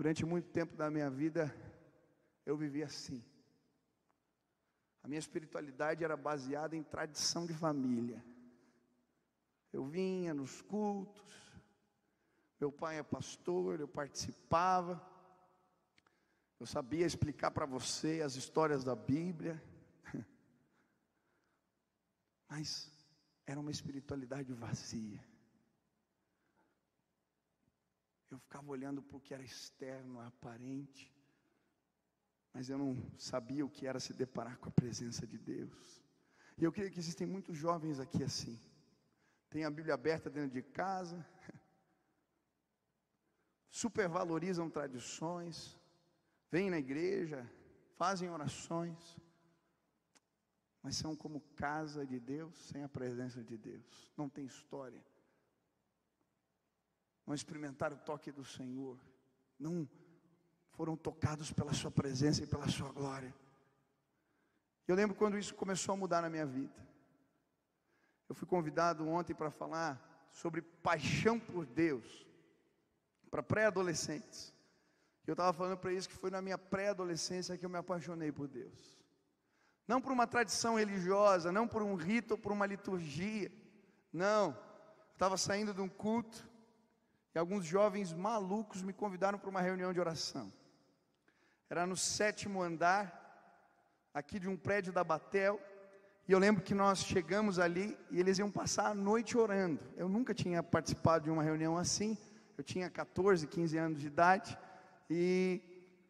Durante muito tempo da minha vida, eu vivi assim. A minha espiritualidade era baseada em tradição de família. Eu vinha nos cultos, meu pai é pastor, eu participava, eu sabia explicar para você as histórias da Bíblia, mas era uma espiritualidade vazia. Eu ficava olhando para o que era externo, aparente, mas eu não sabia o que era se deparar com a presença de Deus. E eu creio que existem muitos jovens aqui assim. Tem a Bíblia aberta dentro de casa, supervalorizam tradições, vêm na igreja, fazem orações, mas são como casa de Deus sem a presença de Deus. Não tem história. Não experimentaram o toque do Senhor. Não foram tocados pela sua presença e pela sua glória. Eu lembro quando isso começou a mudar na minha vida. Eu fui convidado ontem para falar sobre paixão por Deus, para pré-adolescentes. Eu estava falando para eles que foi na minha pré-adolescência que eu me apaixonei por Deus. Não por uma tradição religiosa, não por um rito ou por uma liturgia. Não, eu estava saindo de um culto e alguns jovens malucos me convidaram para uma reunião de oração. Era no 7º andar, aqui de um prédio da Batel. E eu lembro que nós chegamos ali e eles iam passar a noite orando. Eu nunca tinha participado de uma reunião assim. Eu tinha 14, 15 anos de idade. E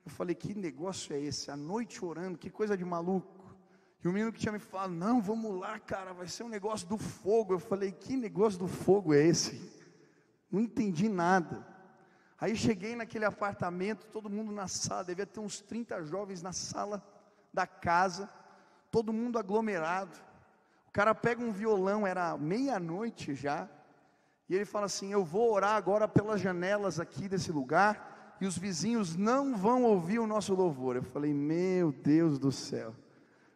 eu falei, que negócio é esse? A noite orando, que coisa de maluco. E o menino que tinha me falado, não, vamos lá, cara, vai ser um negócio do fogo. Eu falei, que negócio do fogo é esse? Não entendi nada. Aí cheguei naquele apartamento, todo mundo na sala, devia ter uns 30 jovens na sala da casa, todo mundo aglomerado. O cara pega um violão, era meia-noite já, e ele fala assim, eu vou orar agora pelas janelas aqui desse lugar, e os vizinhos não vão ouvir o nosso louvor. Eu falei, meu Deus do céu.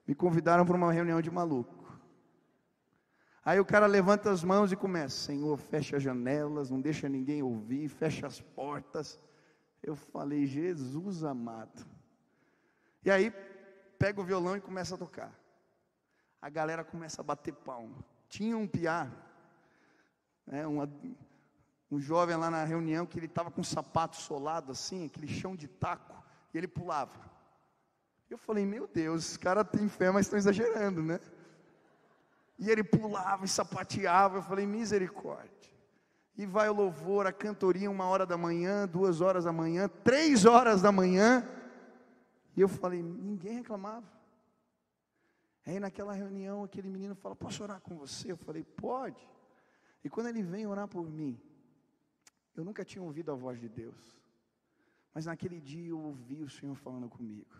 Me convidaram para uma reunião de maluco. Aí o cara levanta as mãos e começa, Senhor, fecha as janelas, não deixa ninguém ouvir, fecha as portas. Eu falei, Jesus amado. E aí, pega o violão e começa a tocar. A galera começa a bater palma. Tinha um piá, um jovem lá na reunião, que ele estava com um sapato solado assim, aquele chão de taco, e ele pulava. Eu falei, meu Deus, esse cara tem fé, mas estão exagerando, né? E ele pulava e sapateava. Eu falei, misericórdia. E vai o louvor, a cantoria, 1h da manhã, 2h da manhã, 3h da manhã. E eu falei, ninguém reclamava. Aí naquela reunião, aquele menino fala, posso orar com você? Eu falei, pode. E quando ele vem orar por mim, eu nunca tinha ouvido a voz de Deus. Mas naquele dia eu ouvi o Senhor falando comigo.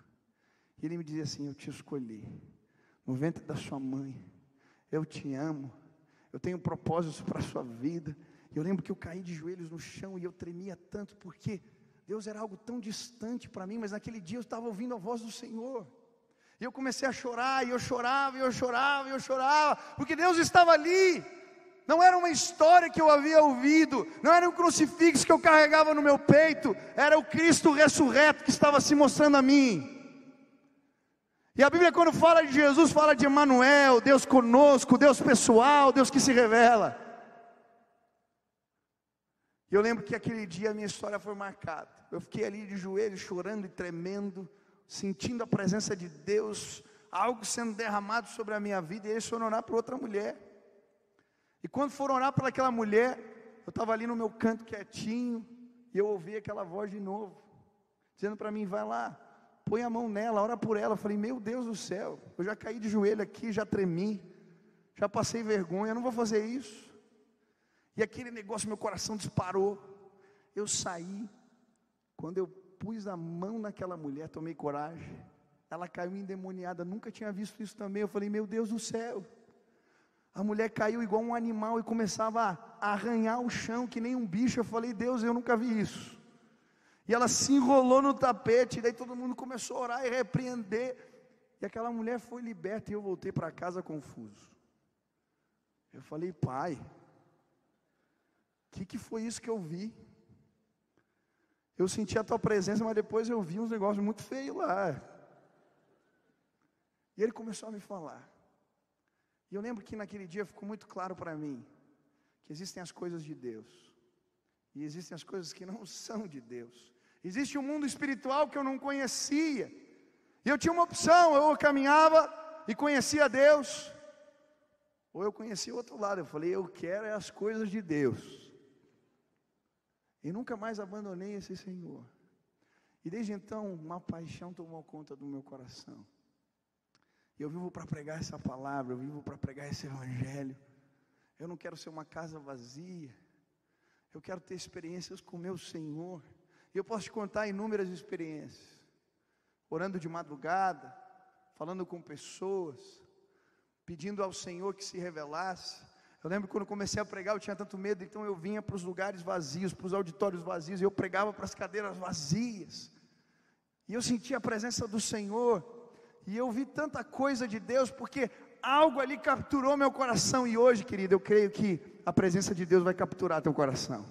E ele me dizia assim, eu te escolhi. No ventre da sua mãe, eu te amo. Eu tenho propósitos para a sua vida. Eu lembro que eu caí de joelhos no chão e eu tremia tanto, porque Deus era algo tão distante para mim, mas naquele dia eu estava ouvindo a voz do Senhor. E eu comecei a chorar, e eu chorava, e eu chorava, e eu chorava, porque Deus estava ali. Não era uma história que eu havia ouvido, não era um crucifixo que eu carregava no meu peito, era o Cristo ressurreto que estava se mostrando a mim. E a Bíblia, quando fala de Jesus, fala de Emanuel, Deus conosco, Deus pessoal, Deus que se revela. E eu lembro que aquele dia a minha história foi marcada. Eu fiquei ali de joelhos, chorando e tremendo, sentindo a presença de Deus, algo sendo derramado sobre a minha vida. E eles foram orar por outra mulher. E quando foram orar por aquela mulher, eu estava ali no meu canto quietinho, e eu ouvi aquela voz de novo, dizendo para mim, vai lá, põe a mão nela, ora por ela. Eu falei, meu Deus do céu, eu já caí de joelho aqui, já tremi, já passei vergonha, eu não vou fazer isso. E aquele negócio, meu coração disparou. Eu saí, quando eu pus a mão naquela mulher, tomei coragem, ela caiu endemoniada, nunca tinha visto isso também. Eu falei, meu Deus do céu. A mulher caiu igual um animal e começava a arranhar o chão, que nem um bicho. Eu falei, Deus, eu nunca vi isso. E ela se enrolou no tapete, e daí todo mundo começou a orar e repreender, e aquela mulher foi liberta, e eu voltei para casa confuso. Eu falei, pai, o que foi isso que eu vi? Eu senti a tua presença, mas depois eu vi uns negócios muito feios lá. E ele começou a me falar. E eu lembro que naquele dia ficou muito claro para mim que existem as coisas de Deus e existem as coisas que não são de Deus. Existe um mundo espiritual que eu não conhecia. E eu tinha uma opção: ou eu caminhava e conhecia Deus, ou eu conhecia o outro lado. Eu falei: eu quero as coisas de Deus. E nunca mais abandonei esse Senhor. E desde então, uma paixão tomou conta do meu coração. Eu vivo para pregar essa palavra, eu vivo para pregar esse evangelho. Eu não quero ser uma casa vazia. Eu quero ter experiências com o meu Senhor. E eu posso te contar inúmeras experiências. Orando de madrugada, falando com pessoas, pedindo ao Senhor que se revelasse. Eu lembro quando comecei a pregar, eu tinha tanto medo, então eu vinha para os lugares vazios, para os auditórios vazios, e eu pregava para as cadeiras vazias. E eu sentia a presença do Senhor. E eu vi tanta coisa de Deus, porque algo ali capturou meu coração. E hoje, querido, eu creio que a presença de Deus vai capturar teu coração.